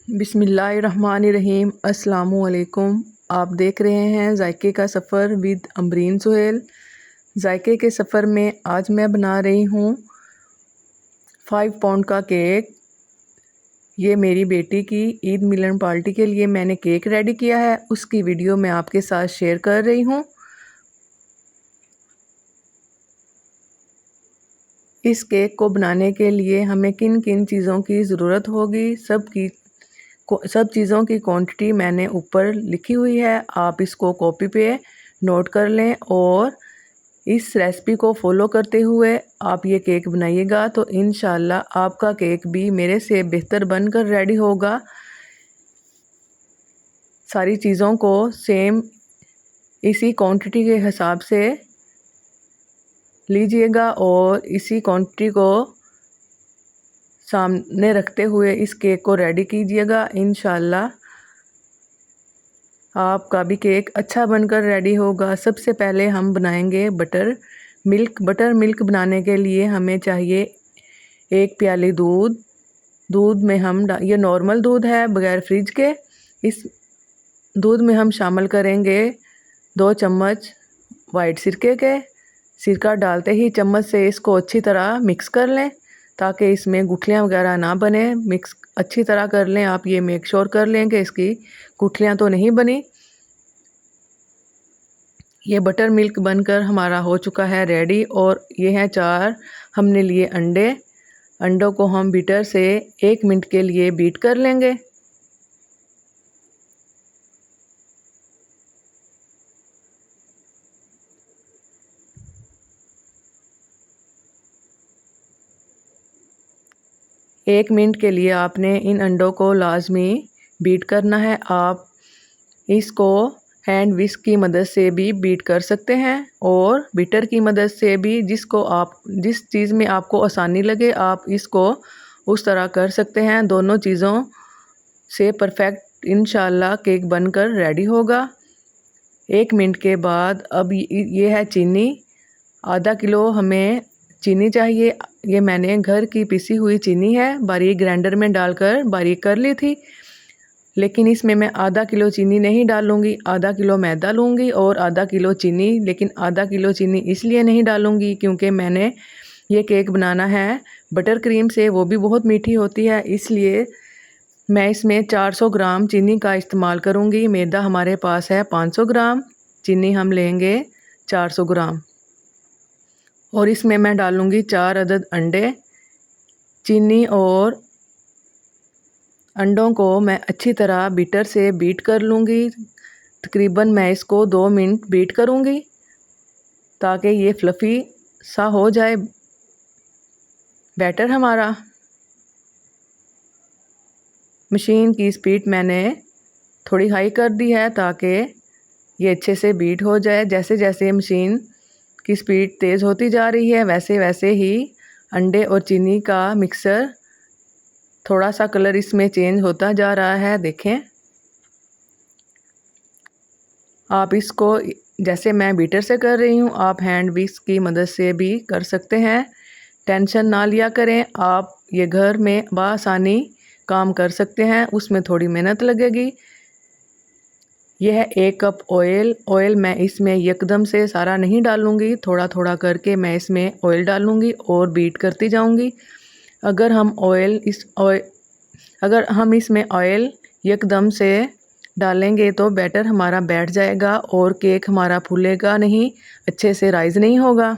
बिस्मिल्लाहिर्रहमानिर्रहीम। अस्सलामुअलैकुम। आप देख रहे हैं जायके का सफ़र विद अमरीन सुहेल। जायके के सफ़र में आज मैं बना रही हूँ 5 पाउंड का केक। ये मेरी बेटी की ईद मिलन पार्टी के लिए मैंने केक रेडी किया है, उसकी वीडियो मैं आपके साथ शेयर कर रही हूँ। इस केक को बनाने के लिए हमें किन किन चीज़ों की ज़रूरत होगी, सब चीज़ों की क्वांटिटी मैंने ऊपर लिखी हुई है। आप इसको कॉपी पे नोट कर लें और इस रेसिपी को फॉलो करते हुए आप ये केक बनाइएगा तो इंशाल्लाह आपका केक भी मेरे से बेहतर बनकर रेडी होगा। सारी चीज़ों को सेम इसी क्वांटिटी के हिसाब से लीजिएगा और इसी क्वांटिटी को सामने रखते हुए इस केक को रेडी कीजिएगा। इंशाल्लाह आपका भी केक अच्छा बनकर रेडी होगा। सबसे पहले हम बनाएंगे बटर मिल्क। बटर मिल्क बनाने के लिए हमें चाहिए 1 प्याली दूध में हम ये नॉर्मल दूध है बगैर फ्रिज के। इस दूध में हम शामिल करेंगे 2 चम्मच वाइट सिरके के। सिरका डालते ही चम्मच से इसको अच्छी तरह मिक्स कर लें ताकि इसमें गुठलियाँ वगैरह ना बने। मिक्स अच्छी तरह कर लें। आप ये मेक श्योर कर लें कि इसकी गुठलियाँ तो नहीं बनी। ये बटर मिल्क बनकर हमारा हो चुका है रेडी। और ये हैं 4 हमने लिए अंडे। अंडों को हम बीटर से 1 मिनट के लिए बीट कर लेंगे। एक मिनट के लिए आपने इन अंडों को लाजमी बीट करना है। आप इसको हैंड विस्क की मदद से भी बीट कर सकते हैं और बीटर की मदद से भी। जिस चीज़ में आपको आसानी लगे आप इसको उस तरह कर सकते हैं। दोनों चीज़ों से परफेक्ट इंशाल्लाह केक बनकर रेडी होगा। 1 मिनट के बाद अब ये है चीनी। आधा किलो हमें चीनी चाहिए। ये मैंने घर की पिसी हुई चीनी है, बारीक ग्राइंडर में डालकर बारीक कर ली थी। लेकिन इसमें मैं आधा किलो चीनी नहीं डालूँगी, आधा किलो मैदा लूँगी और आधा किलो चीनी। लेकिन आधा किलो चीनी इसलिए नहीं डालूँगी क्योंकि मैंने ये केक बनाना है बटर क्रीम से, वो भी बहुत मीठी होती है। इसलिए मैं इसमें 400 ग्राम चीनी का इस्तेमाल करूँगी। मैदा हमारे पास है 500 ग्राम, चीनी हम लेंगे 400 ग्राम। और इसमें मैं डालूँगी 4 अदद अंडे। चीनी और अंडों को मैं अच्छी तरह बीटर से बीट कर लूँगी। तकरीबन मैं इसको 2 मिनट बीट करूँगी ताकि ये फ्लफ़ी सा हो जाए बैटर हमारा। मशीन की स्पीड मैंने थोड़ी हाई कर दी है ताकि ये अच्छे से बीट हो जाए। जैसे जैसे मशीन की स्पीड तेज़ होती जा रही है वैसे वैसे ही अंडे और चीनी का मिक्सर थोड़ा सा कलर इसमें चेंज होता जा रहा है। देखें आप इसको जैसे मैं बीटर से कर रही हूँ आप हैंड विस्क की मदद से भी कर सकते हैं। टेंशन ना लिया करें, आप ये घर में बआसानी काम कर सकते हैं। उसमें थोड़ी मेहनत लगेगी। यह है 1 कप ऑयल मैं इसमें एकदम से सारा नहीं डालूँगी, थोड़ा थोड़ा करके मैं इसमें ऑयल डालूँगी और बीट करती जाऊँगी। अगर हम इसमें ऑयल एकदम से डालेंगे तो बैटर हमारा बैठ जाएगा और केक हमारा फूलेगा नहीं, अच्छे से राइज़ नहीं होगा।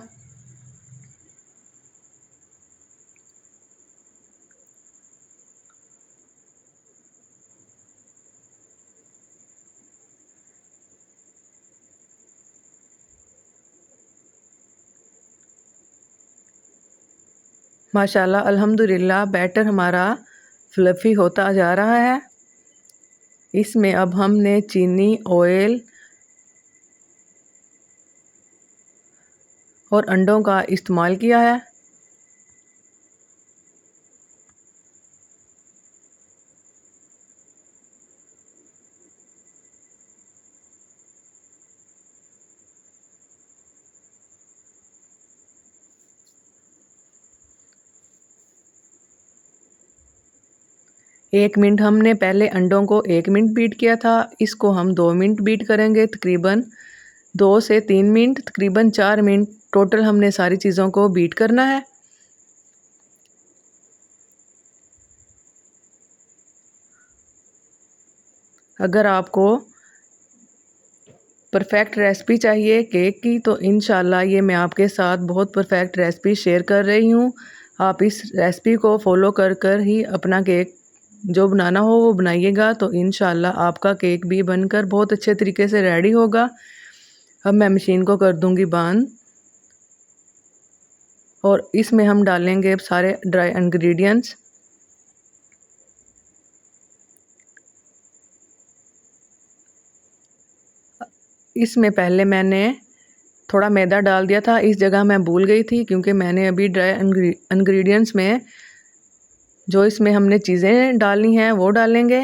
माशाल्लाह अल्हम्दुलिल्लाह बैटर हमारा फ्लफ़ी होता जा रहा है। इसमें अब हमने चीनी, ऑयल और अंडों का इस्तेमाल किया है। 1 मिनट हमने पहले अंडों को 1 मिनट बीट किया था, इसको हम 2 मिनट बीट करेंगे। तकरीबन 2 से 3 मिनट, तकरीबन 4 मिनट टोटल हमने सारी चीज़ों को बीट करना है। अगर आपको परफेक्ट रेसिपी चाहिए केक की तो इंशाल्लाह ये मैं आपके साथ बहुत परफेक्ट रेसिपी शेयर कर रही हूँ। आप इस रेसिपी को फॉलो कर कर ही अपना केक जो बनाना हो वो बनाइएगा, तो इंशाल्लाह आपका केक भी बनकर बहुत अच्छे तरीके से रेडी होगा। अब मैं मशीन को कर दूंगी बंद और इसमें हम डालेंगे सारे ड्राई इंग्रेडिएंट्स। इसमें पहले मैंने थोड़ा मैदा डाल दिया था, इस जगह मैं भूल गई थी क्योंकि मैंने अभी ड्राई इंग्रेडिएंट्स में जो इसमें हमने चीज़ें डालनी हैं वो डालेंगे।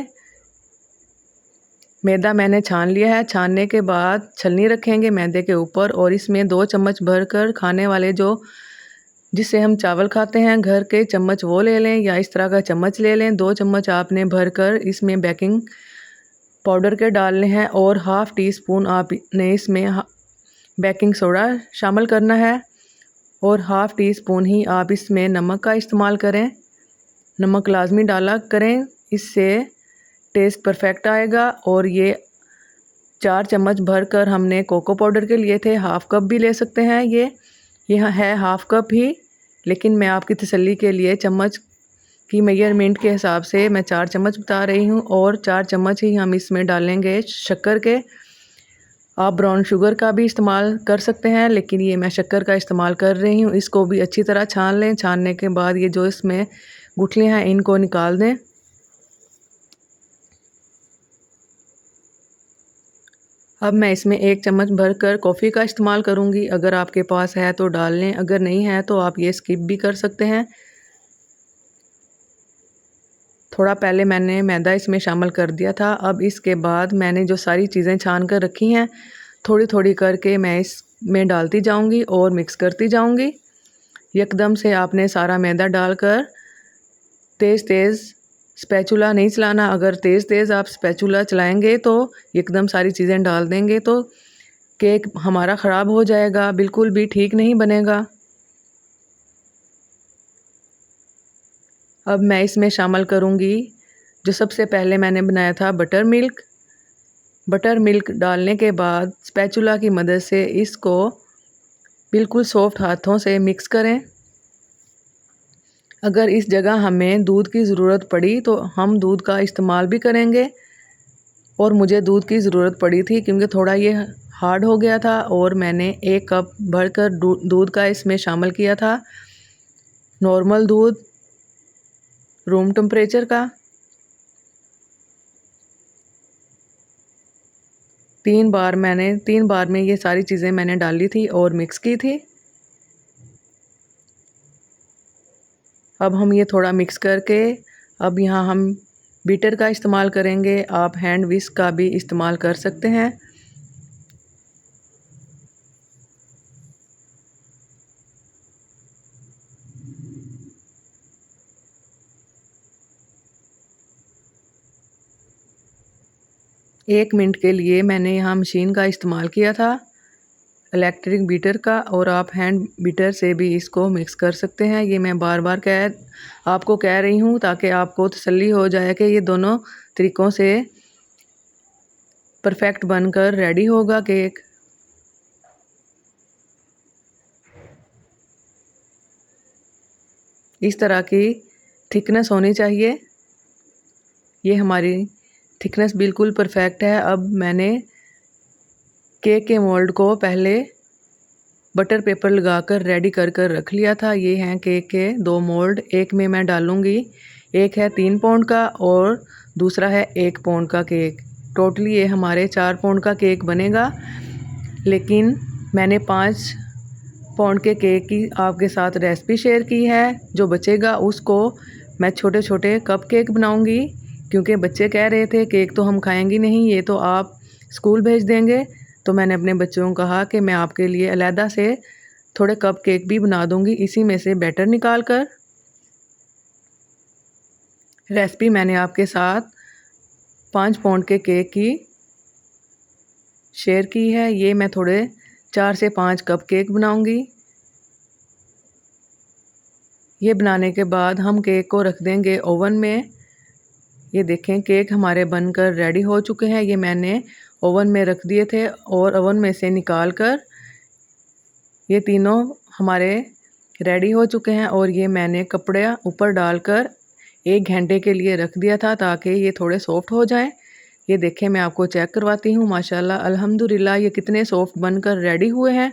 मैदा मैंने छान लिया है, छानने के बाद छलनी रखेंगे मैदे के ऊपर और इसमें 2 चम्मच भरकर खाने वाले जो जिससे हम चावल खाते हैं घर के चम्मच वो ले लें या इस तरह का चम्मच ले लें। 2 चम्मच आपने भरकर इसमें बेकिंग पाउडर के डालने हैं और हाफ़ टी स्पून आपने इसमें बेकिंग सोडा शामिल करना है और हाफ़ टी स्पून ही आप इसमें नमक का इस्तेमाल करें। नमक लाजमी डाला करें, इससे टेस्ट परफेक्ट आएगा। और ये 4 चम्मच भरकर हमने कोको पाउडर के लिए थे, हाफ़ कप भी ले सकते हैं। ये यहाँ है हाफ़ कप ही, लेकिन मैं आपकी तसल्ली के लिए चम्मच की मेजरमेंट के हिसाब से मैं 4 चम्मच बता रही हूँ और 4 चम्मच ही हम इसमें डालेंगे शक्कर के। आप ब्राउन शुगर का भी इस्तेमाल कर सकते हैं, लेकिन ये मैं शक्कर का इस्तेमाल कर रही हूँ। इसको भी अच्छी तरह छान लें, छानने के बाद ये जो इसमें गुठलियाँ हैं इनको निकाल दें। अब मैं इसमें 1 चम्मच भरकर कॉफ़ी का इस्तेमाल करूँगी। अगर आपके पास है तो डाल लें, अगर नहीं है तो आप ये स्किप भी कर सकते हैं। थोड़ा पहले मैंने मैदा इसमें शामिल कर दिया था। अब इसके बाद मैंने जो सारी चीज़ें छान कर रखी हैं थोड़ी थोड़ी करके मैं इसमें डालती जाऊंगी और मिक्स करती जाऊंगी। एकदम से आपने सारा मैदा डालकर तेज़ तेज़ स्पैचुला नहीं चलाना। अगर तेज़ तेज़ आप स्पैचुला चलाएंगे तो एकदम सारी चीज़ें डाल देंगे तो केक हमारा ख़राब हो जाएगा, बिल्कुल भी ठीक नहीं बनेगा। अब मैं इसमें शामिल करूँगी जो सबसे पहले मैंने बनाया था बटर मिल्क। बटर मिल्क डालने के बाद स्पैचुला की मदद से इसको बिल्कुल सॉफ्ट हाथों से मिक्स करें। अगर इस जगह हमें दूध की ज़रूरत पड़ी तो हम दूध का इस्तेमाल भी करेंगे और मुझे दूध की ज़रूरत पड़ी थी क्योंकि थोड़ा ये हार्ड हो गया था और मैंने 1 कप भरकर दूध का इसमें शामिल किया था। नॉर्मल दूध रूम टेम्परेचर का। 3 बार में ये सारी चीज़ें मैंने डाली थी और मिक्स की थी। अब हम ये थोड़ा मिक्स करके अब यहाँ हम बीटर का इस्तेमाल करेंगे। आप हैंड विस्क का भी इस्तेमाल कर सकते हैं। एक मिनट के लिए मैंने यहाँ मशीन का इस्तेमाल किया था, इलेक्ट्रिक बीटर का, और आप हैंड बीटर से भी इसको मिक्स कर सकते हैं। ये मैं बार बार आपको कह रही हूँ ताकि आपको तसल्ली हो जाए कि ये दोनों तरीक़ों से परफेक्ट बनकर रेडी होगा केक। इस तरह की थिकनेस होनी चाहिए। ये हमारी थिकनेस बिल्कुल परफेक्ट है। अब मैंने केक के मोल्ड को पहले बटर पेपर लगाकर रेडी कर कर रख लिया था। ये हैं केक के 2 मोल्ड। एक में मैं डालूँगी, एक है 3 पाउंड का और दूसरा है 1 पाउंड का केक। टोटली ये हमारे 4 पाउंड का केक बनेगा, लेकिन मैंने 5 पाउंड के केक की आपके साथ रेसिपी शेयर की है। जो बचेगा उसको मैं छोटे छोटे कप केक बनाऊँगी क्योंकि बच्चे कह रहे थे केक तो हम खाएंगे नहीं, ये तो आप स्कूल भेज देंगे। तो मैंने अपने बच्चों को कहा कि मैं आपके लिए अलहदा से थोड़े कप केक भी बना दूंगी इसी में से बैटर निकाल कर। रेसिपी मैंने आपके साथ 5 पाउंड के केक की शेयर की है। ये मैं थोड़े 4 से 5 कप केक बनाऊंगी। ये बनाने के बाद हम केक को रख देंगे ओवन में। ये देखें केक हमारे बनकर रेडी हो चुके हैं। ये मैंने ओवन में रख दिए थे और ओवन में से निकाल कर ये तीनों हमारे रेडी हो चुके हैं और ये मैंने कपड़े ऊपर डालकर 1 घंटे के लिए रख दिया था ताकि ये थोड़े सॉफ्ट हो जाएं। ये देखें मैं आपको चेक करवाती हूँ। माशाल्लाह अल्हम्दुलिल्लाह ये कितने सॉफ्ट बनकर रेडी हुए हैं।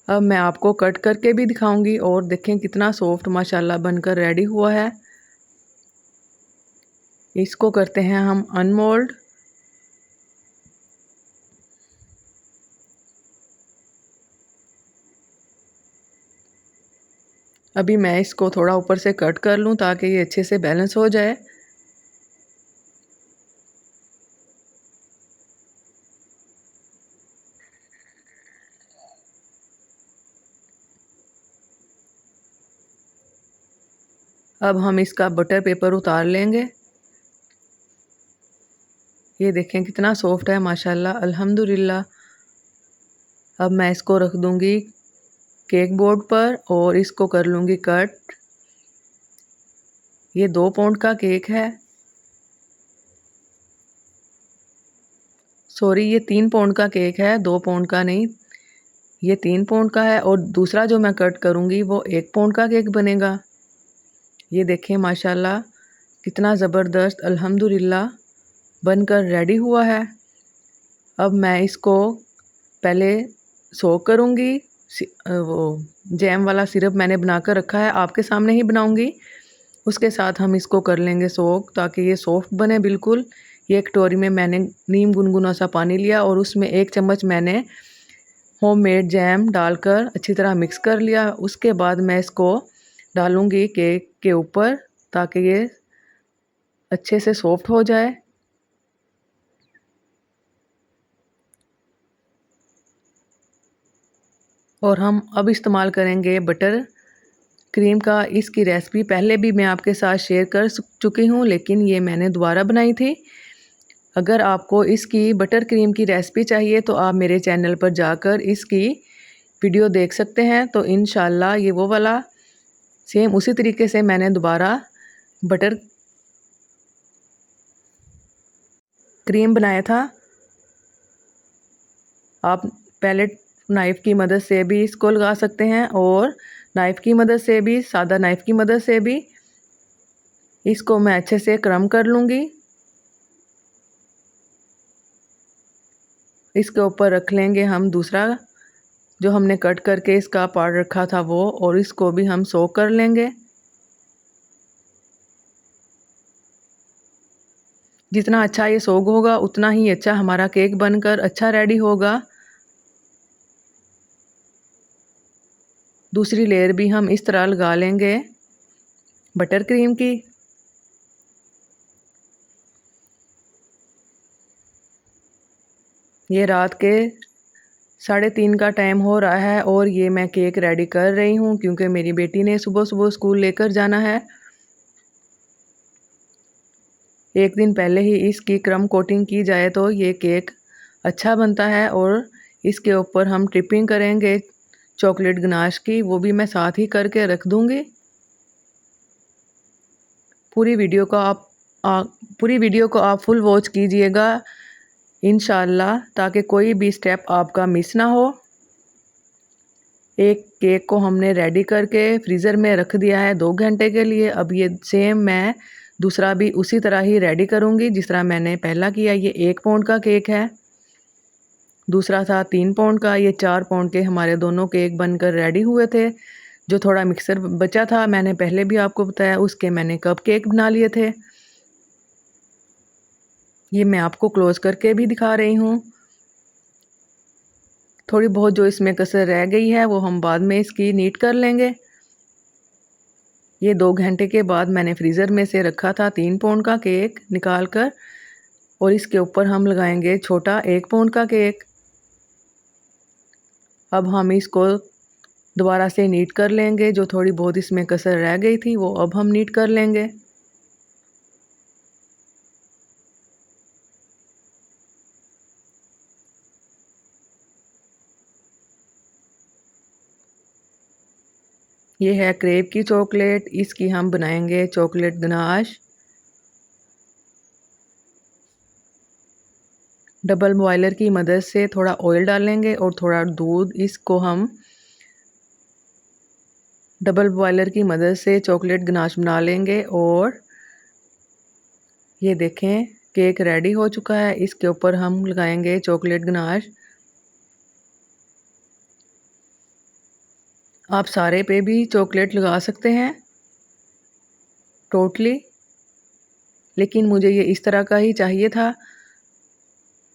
अब मैं आपको कट करके भी दिखाऊंगी और देखें कितना सॉफ्ट माशाल्लाह बनकर रेडी हुआ है। इसको करते हैं हम अनमोल्ड। अभी मैं इसको थोड़ा ऊपर से कट कर लूँ ताकि ये अच्छे से बैलेंस हो जाए। अब हम इसका बटर पेपर उतार लेंगे। ये देखें कितना सॉफ्ट है माशाल्लाह अल्हम्दुलिल्लाह। अब मैं इसको रख दूंगी केक बोर्ड पर और इसको कर लूँगी कट। ये 2 पाउंड का केक है। सॉरी ये 3 पाउंड का केक है, 2 पाउंड का नहीं। ये 3 पाउंड का है और दूसरा जो मैं कट करूँगी वो 1 पाउंड का केक बनेगा। ये देखें माशाल्लाह कितना ज़बरदस्त अल्हम्दुलिल्लाह बनकर रेडी हुआ है। अब मैं इसको पहले सोक करूँगी। वो जैम वाला सिरप मैंने बनाकर रखा है, आपके सामने ही बनाऊँगी। उसके साथ हम इसको कर लेंगे सोक ताकि ये सॉफ्ट बने बिल्कुल। ये एक कटोरी में मैंने नीम गुनगुना सा पानी लिया और उसमें 1 चम्मच मैंने होममेड जैम डालकर अच्छी तरह मिक्स कर लिया। उसके बाद मैं इसको डालूँगी केक के ऊपर ताकि ये अच्छे से सॉफ्ट हो जाए। और हम अब इस्तेमाल करेंगे बटर क्रीम का। इसकी रेसिपी पहले भी मैं आपके साथ शेयर कर चुकी हूँ, लेकिन ये मैंने दोबारा बनाई थी। अगर आपको इसकी बटर क्रीम की रेसिपी चाहिए तो आप मेरे चैनल पर जाकर इसकी वीडियो देख सकते हैं। तो इंशाल्लाह ये वो वाला सेम उसी तरीके से मैंने दोबारा बटर क्रीम बनाया था। आप पहले नाइफ़ की मदद से भी इसको लगा सकते हैं और नाइफ़ की मदद से भी, सादा नाइफ़ की मदद से भी इसको मैं अच्छे से क्रम कर लूँगी। इसके ऊपर रख लेंगे हम दूसरा जो हमने कट करके इसका पार्ट रखा था वो, और इसको भी हम सोक कर लेंगे। जितना अच्छा ये सोक होगा उतना ही अच्छा हमारा केक बनकर अच्छा रेडी होगा। दूसरी लेयर भी हम इस तरह लगा लेंगे बटर क्रीम की। ये रात के 3:30 का टाइम हो रहा है और ये मैं केक रेडी कर रही हूँ क्योंकि मेरी बेटी ने सुबह सुबह स्कूल लेकर जाना है। एक दिन पहले ही इसकी क्रम कोटिंग की जाए तो ये केक अच्छा बनता है। और इसके ऊपर हम ट्रिपिंग करेंगे चॉकलेट गनाश की, वो भी मैं साथ ही करके रख दूँगी। पूरी वीडियो को आप फुल वॉच कीजिएगा इंशाल्लाह, ताकि कोई भी स्टेप आपका मिस ना हो। एक केक को हमने रेडी करके फ्रीज़र में रख दिया है 2 घंटे के लिए। अब ये सेम मैं दूसरा भी उसी तरह ही रेडी करूँगी जिस तरह मैंने पहला किया। ये 1 पाउंड का केक है, दूसरा था 3 पाउंड का। ये 4 पाउंड के हमारे दोनों केक बनकर रेडी हुए थे। जो थोड़ा मिक्सर बचा था मैंने पहले भी आपको बताया, उसके मैंने कप केक बना लिए थे। ये मैं आपको क्लोज करके भी दिखा रही हूँ। थोड़ी बहुत जो इसमें कसर रह गई है वो हम बाद में इसकी नीट कर लेंगे। ये 2 घंटे के बाद मैंने फ्रीज़र में से रखा था 3 पाउंड का केक निकाल कर, और इसके ऊपर हम लगाएंगे छोटा 1 पाउंड का केक। अब हम इसको दोबारा से नीट कर लेंगे। जो थोड़ी बहुत इसमें कसर रह गई थी वो अब हम नीट कर लेंगे। ये है क्रेप की चॉकलेट, इसकी हम बनाएंगे चॉकलेट गनाश। डबल बॉयलर की मदद से थोड़ा ऑयल डालेंगे और थोड़ा दूध, इसको हम डबल बॉयलर की मदद से चॉकलेट गनाश बना लेंगे। और ये देखें केक रेडी हो चुका है। इसके ऊपर हम लगाएंगे चॉकलेट गनाश। आप सारे पे भी चॉकलेट लगा सकते हैं टोटली, लेकिन मुझे ये इस तरह का ही चाहिए था।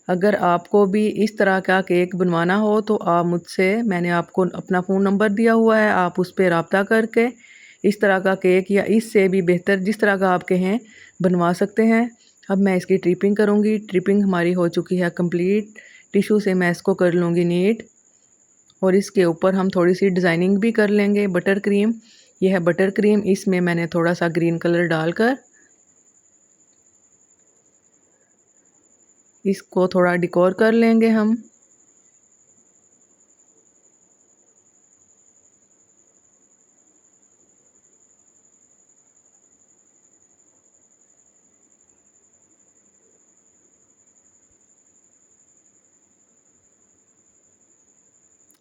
अगर आपको भी इस तरह का केक बनवाना हो तो आप मुझसे, मैंने आपको अपना फ़ोन नंबर दिया हुआ है, आप उस पर रब्ता करके इस तरह का केक या इससे भी बेहतर जिस तरह का आप कहें बनवा सकते हैं। अब मैं इसकी ट्रिपिंग करूँगी। ट्रिपिंग हमारी हो चुकी है कंप्लीट। टिश्यू से मैं इसको कर लूँगी नीट और इसके ऊपर हम थोड़ी सी डिज़ाइनिंग भी कर लेंगे। बटर क्रीम, यह है बटर क्रीम, इसमें मैंने थोड़ा सा ग्रीन कलर डालकर इसको थोड़ा डेकोर कर लेंगे हम।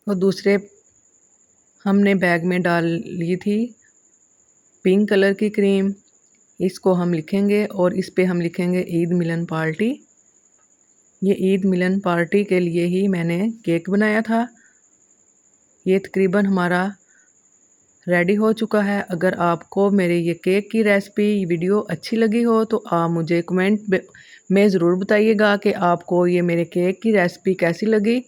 और दूसरे हमने बैग में डाल ली थी पिंक कलर की क्रीम। इसको हम लिखेंगे और इस पे हम लिखेंगे ईद मिलन पार्टी। ये ईद मिलन पार्टी के लिए ही मैंने केक बनाया था। ये तकरीबन हमारा रेडी हो चुका है। अगर आपको मेरे ये केक की रेसिपी वीडियो अच्छी लगी हो तो आप मुझे कमेंट में ज़रूर बताइएगा कि आपको ये मेरे केक की रेसिपी कैसी लगी।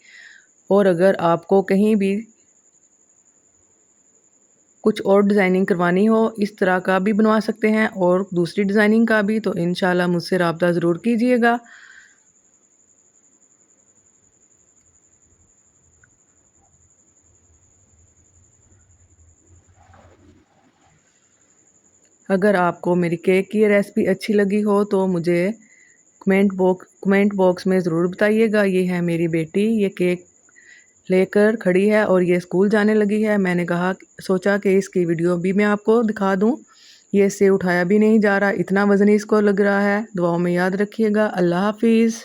और अगर आपको कहीं भी कुछ और डिज़ाइनिंग करवानी हो, इस तरह का भी बनवा सकते हैं और दूसरी डिज़ाइनिंग का भी, तो इंशाल्लाह मुझसे रब्ता ज़रूर कीजिएगा। अगर आपको मेरी केक की रेसिपी अच्छी लगी हो तो मुझे कमेंट बॉक्स में ज़रूर बताइएगा। ये है मेरी बेटी, ये केक लेकर खड़ी है और ये स्कूल जाने लगी है। मैंने सोचा कि इसकी वीडियो भी मैं आपको दिखा दूं। ये इससे उठाया भी नहीं जा रहा, इतना वज़न इसको लग रहा है। दुआओं में याद रखिएगा। अल्लाह हाफिज़।